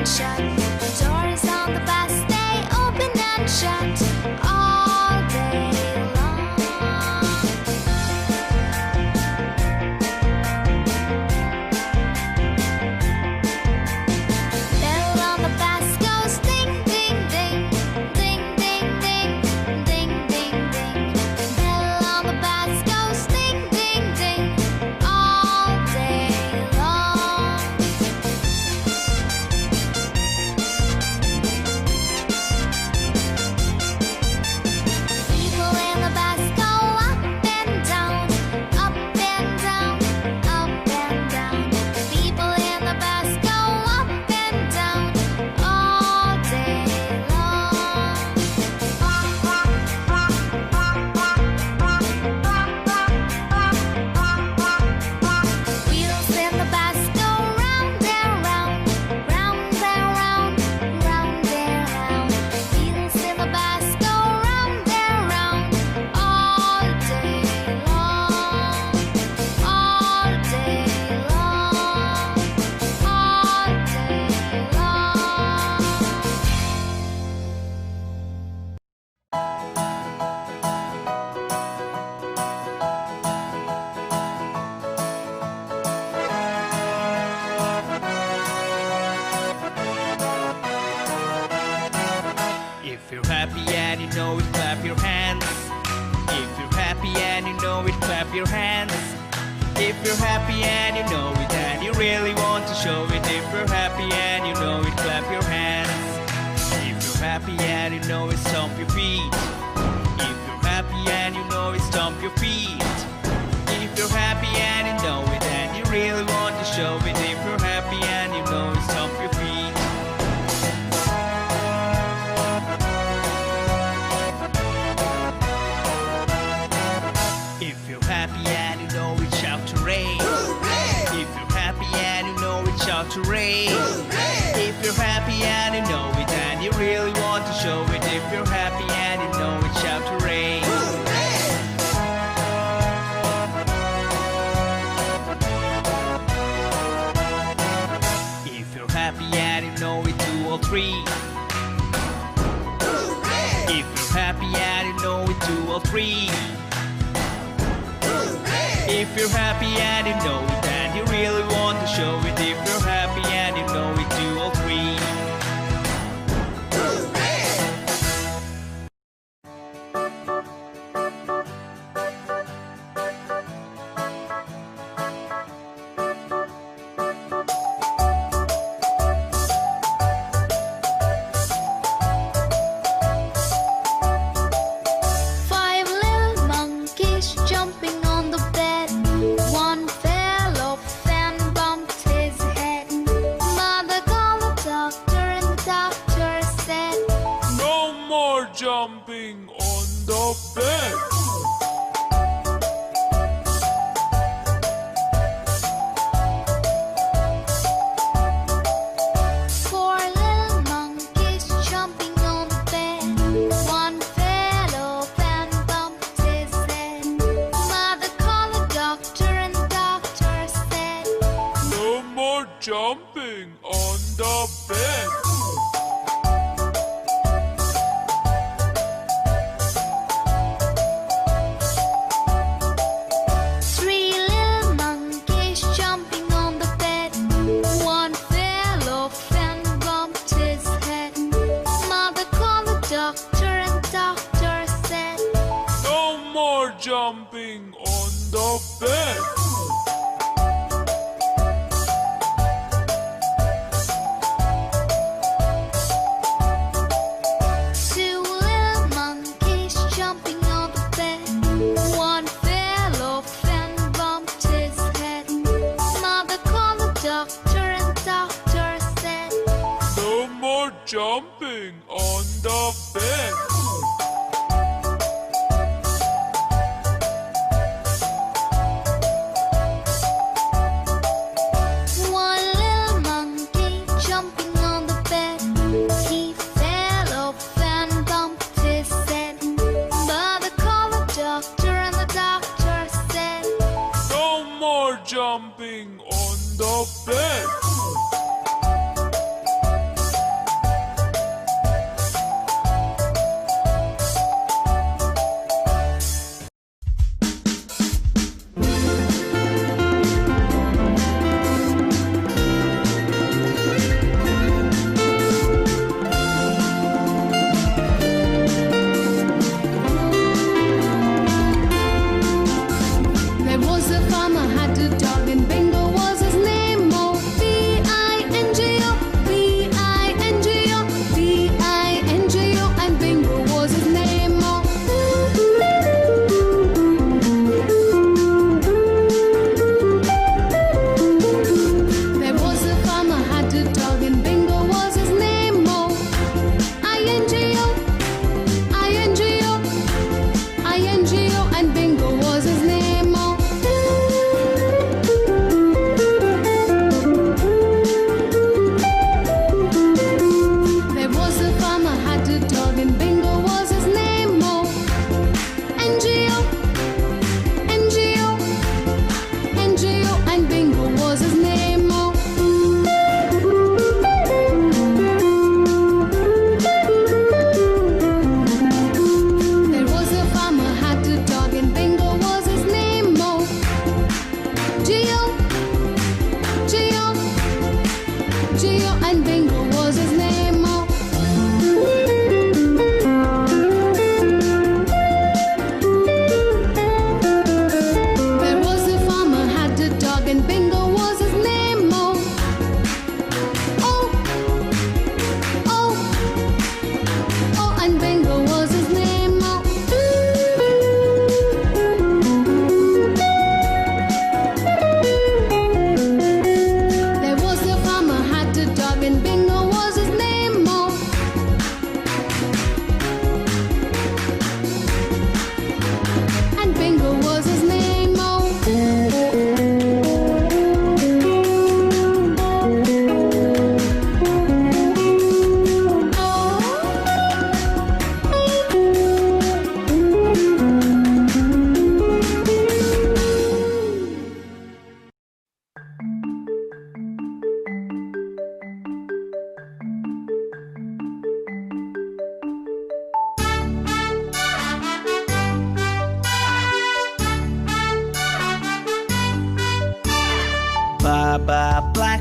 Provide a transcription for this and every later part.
and shut. Doors on the bus stay open and shut all day long. Bell on the bus goes ding ding ding, ding ding ding, ding ding ding. Bell on the bus goes ding ding ding all day long. People in the bus go up and down, up and down, up and down. People in the bus go up and down all day long. Wheels in the bus go round and round, round and round, round and round. Wheels in the bus go round and round all day long, all day long, all day long. If you're happy and you know it, clap your hands. If you're happy and you know it, clap your hands. If you're happy and you know it and you really want to show it. If you're happy and you know it, clap your hands. If you're happy and you know it, stomp your feet. If you're happy and you know it, stomp your feet. If you're happy and you know it and you really want to show it. If you're happy and you know it, stomp your feet. If you're happy and you know it, shout hooray! If you're happy and you know it, shout hooray! If you're happy and you know it and you really want to show it. If you're happy and you know it, shout hooray! If you're happy and you know it, do all three. If you're happy and you know it, do all three. If you're happy and you know it and you really want to show it. If you're happy and you know it, do all three. Five little monkeys jumping on the bed. One fell off and bumped his head. Mother called the doctor and the doctor said, No more jumping on the bed. four little monkeys jumping on the bed. One fell off and bumped his head. Mother called the doctor and the doctor said, No more jumping on the bed. three little monkeys jumping on the bed. One fell off and bumped his head. Mother called the doctor and the doctor said, No more jumping on the bed. two little monkeys jumping on the bed. One fell off and bumped his head. Mother called the doctor and the doctor said, No more jumping on the bed. one little monkey jumping on the bed. He fell off and bumped his head. Mother called the doctor and the doctor said, No more jumping on the bed.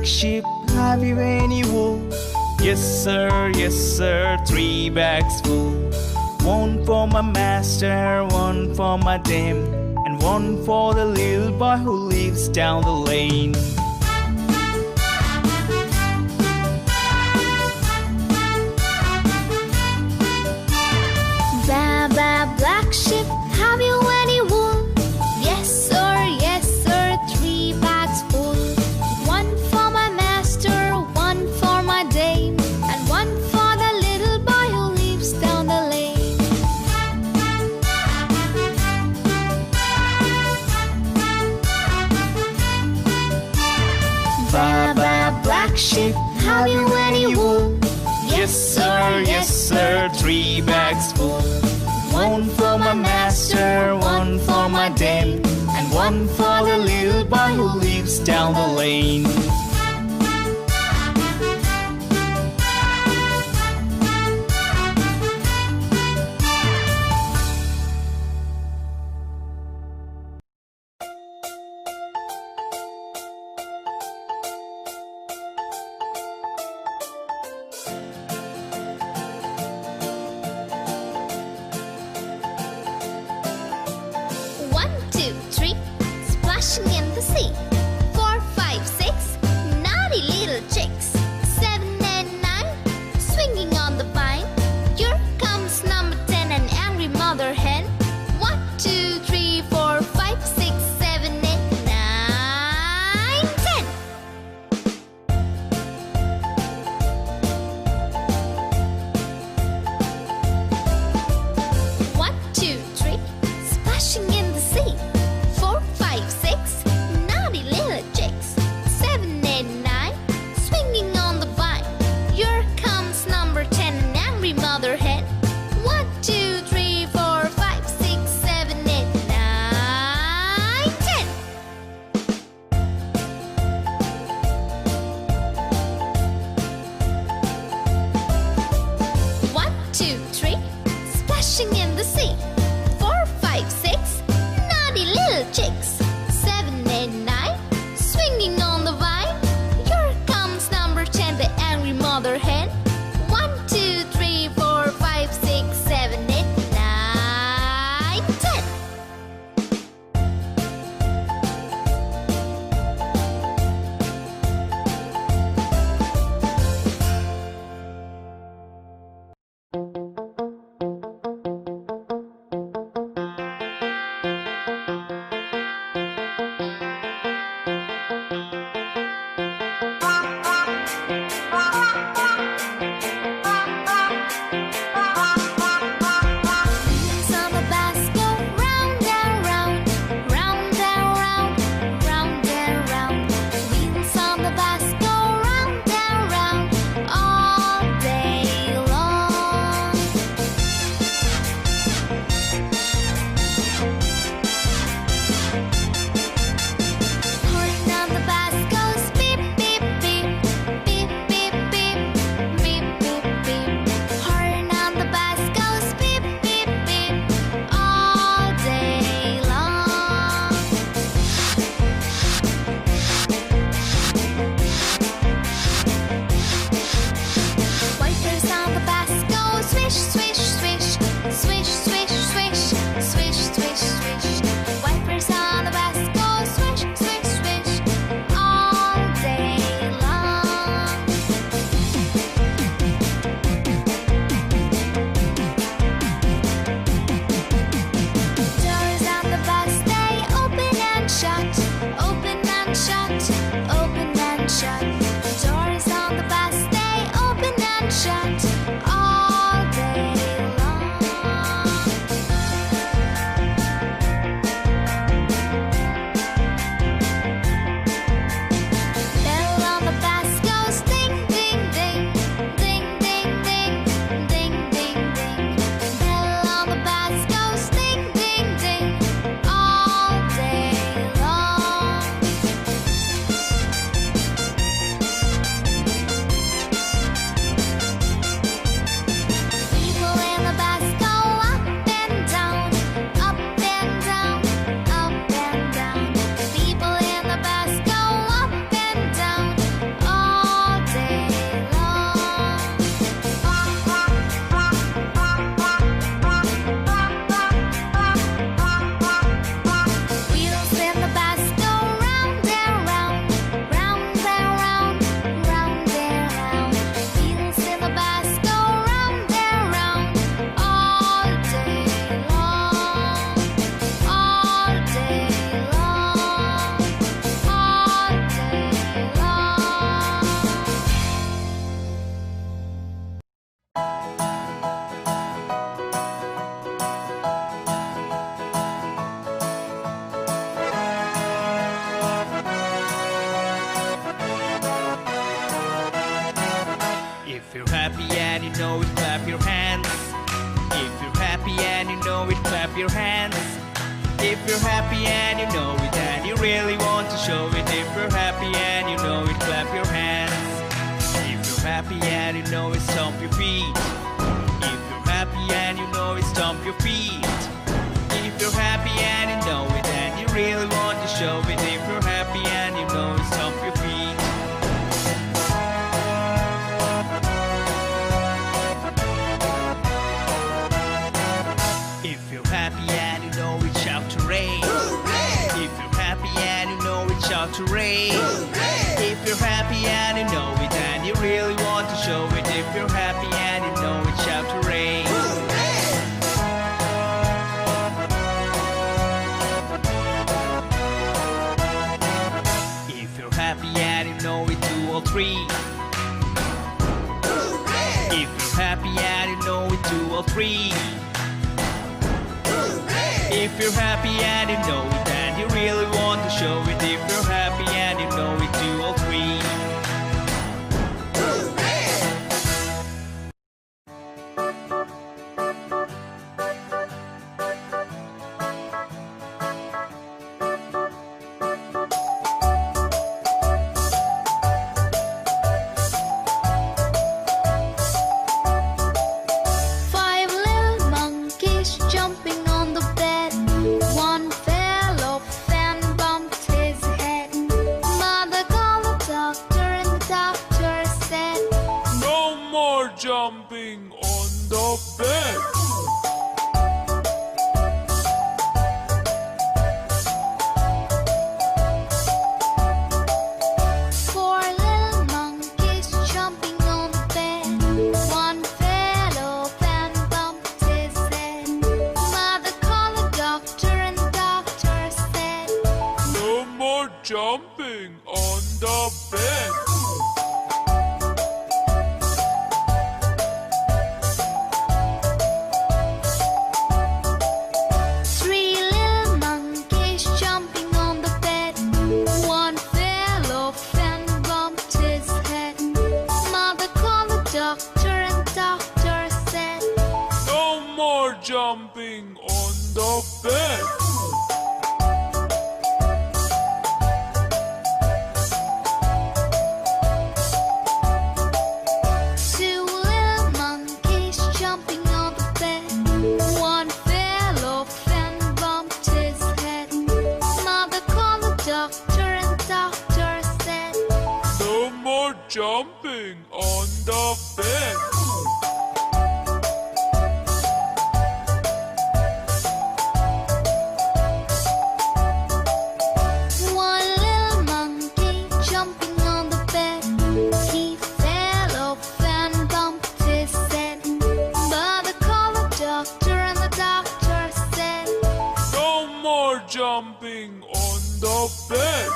black sheep, have you any wool? Yes sir, 3 bags full. One for my master, one for my dame, and one for the little boy who lives down the lane. Ba, black sheep, have you any wool? Yes sir, 3 bags full. One for my master, one for my dame, and one for the little boy who lives down the lane. Ba, black sheep, have you any wool? Yes sir, 3 bags full. One for my master, one for my dame, and one for the little boy who lives down the lane. One, two, three, splashing in the sea. 4, 5, 6, naughty little chicks. 7 and 9, swinging on the vine. Here comes number 10, an angry mother hen. 1, 2, 3, 4, 5, 6, 7, 8, 9, 10. One, two, three, splashing in the sea. 4, 5, 6, naughty little chicks. 7, 8, 9, swinging on the vine. Here comes number 10, an angry mother hen. 1, 2, 3, 4, 5, 6, 7, 8, 9, 10. One, two, three, splashing in the sea. 4, 5, 6, naughty little chicks. 7, 8, 9, swinging on the vine. Here comes number 10, the angry mother hen. 1, 2, 3, 4, 5, 6, 7, 8, 9, 10. and you know it, clap your hands. If you're happy and you know it, clap your hands. If you're happy and you know it and you really want to show it. If you're happy and you know it, clap your hands. If you're happy and you know it, stomp your feet. If you're happy and you know it, stomp your feet. If you're happy and you know it and you really want to show it. If you're happy and you know it, stomp your feet. If you're happy and you know it, shout hooray. If you're happy and you know it, shout hooray. If you're happy and you know it and you really want to show it. If you're happy and you know it, shout hooray. If you're happy and you know it, do all three. If you're happy and you know it, do all three. If you're happy and you know it and you really want to show it. If you're happy and you know it, do all three. Five little monkeys jumping on the bed. One fell off and bumped his head. Mother called the doctor and the doctor said, No more jumping on the bed. Four little monkeys jumping on the bed. One fell off and bumped his head. Mother called the doctor and the doctor said, No more jumping on the bed. Three little monkeys jumping on the bed. One fell off and bumped his head. Mother called the doctor and the doctor said, No more jumping on the bed. Two little monkeys jumping on the bed. One fell off and bumped his head. Mother called the doctor and the doctor said, No more jumping on the bed. One little monkey jumping on the bed. He fell off and bumped his head. Mother called the doctor and the doctor said, No more jumping on the bed.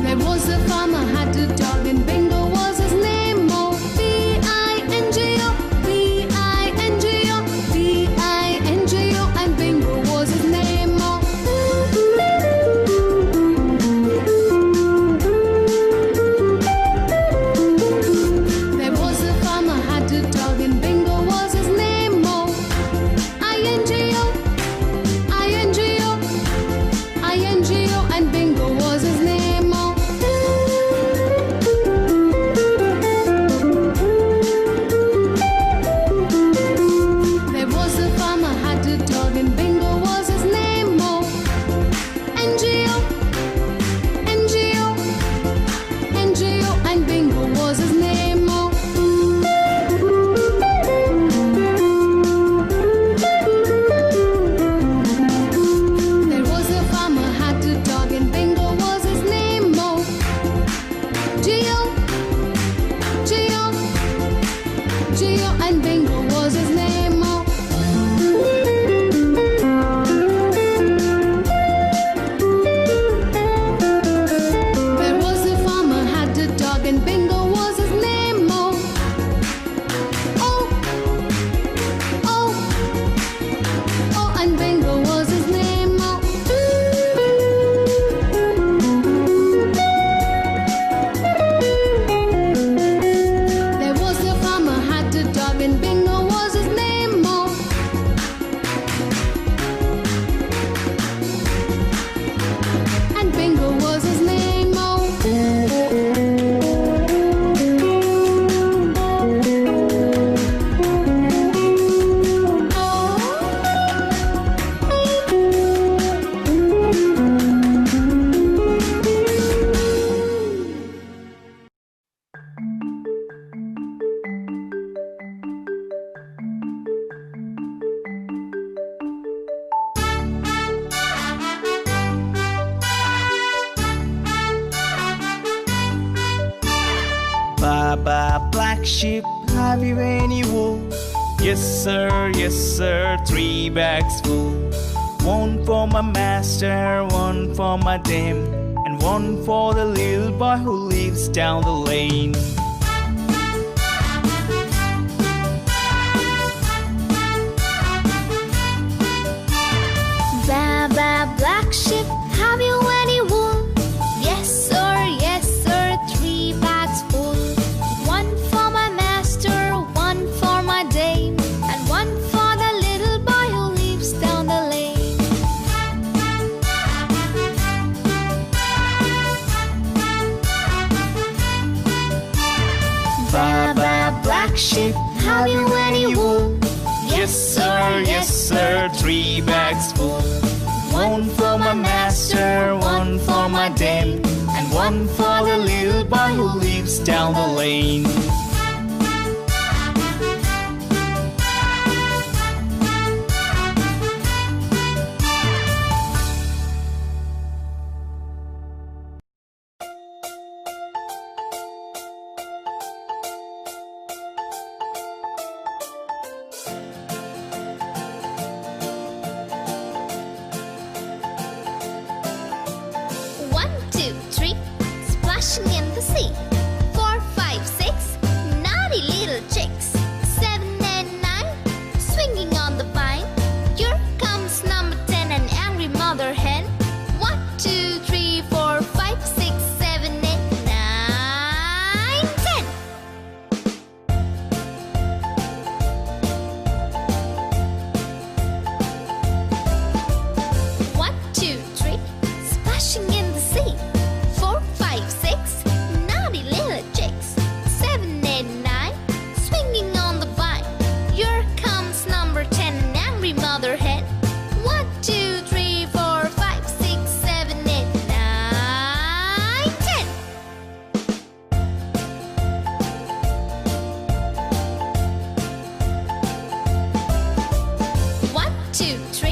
There was a farmer had a dog and Bingo was his name. Oh, ba, black sheep, have you any wool? Yes sir, 3 bags full. One for my master, one for my dame, and one for the little boy who lives down the lane. Ba, ba, black sheep, have you any wool? Yes sir, 3 bags full. One for my master, one for my dame, and one for the little boy who lives down the lane. Ba, ba, black sheep, have you any wool? Yes sir, 3 bags full. One for my master, one for my dame, and one for the little boy who lives down the lane. One, two, three, splashing in the sea. 4, 5, 6, naughty little chicks. 7 and 9, swinging on the vine. Here comes number 10, an angry mother hen. 1, 2, 3, 4, 5, 6, 7, 8, 9, 10. One, two, three, splashing in the sea. 4, 5, 6, naughty little chicks. 7, 8, 9, swinging on the vine. Here comes number 10, an angry mother hen. 1, 2, 3, 4, 5, 6, 7, 8, 9, 10. One, two, three,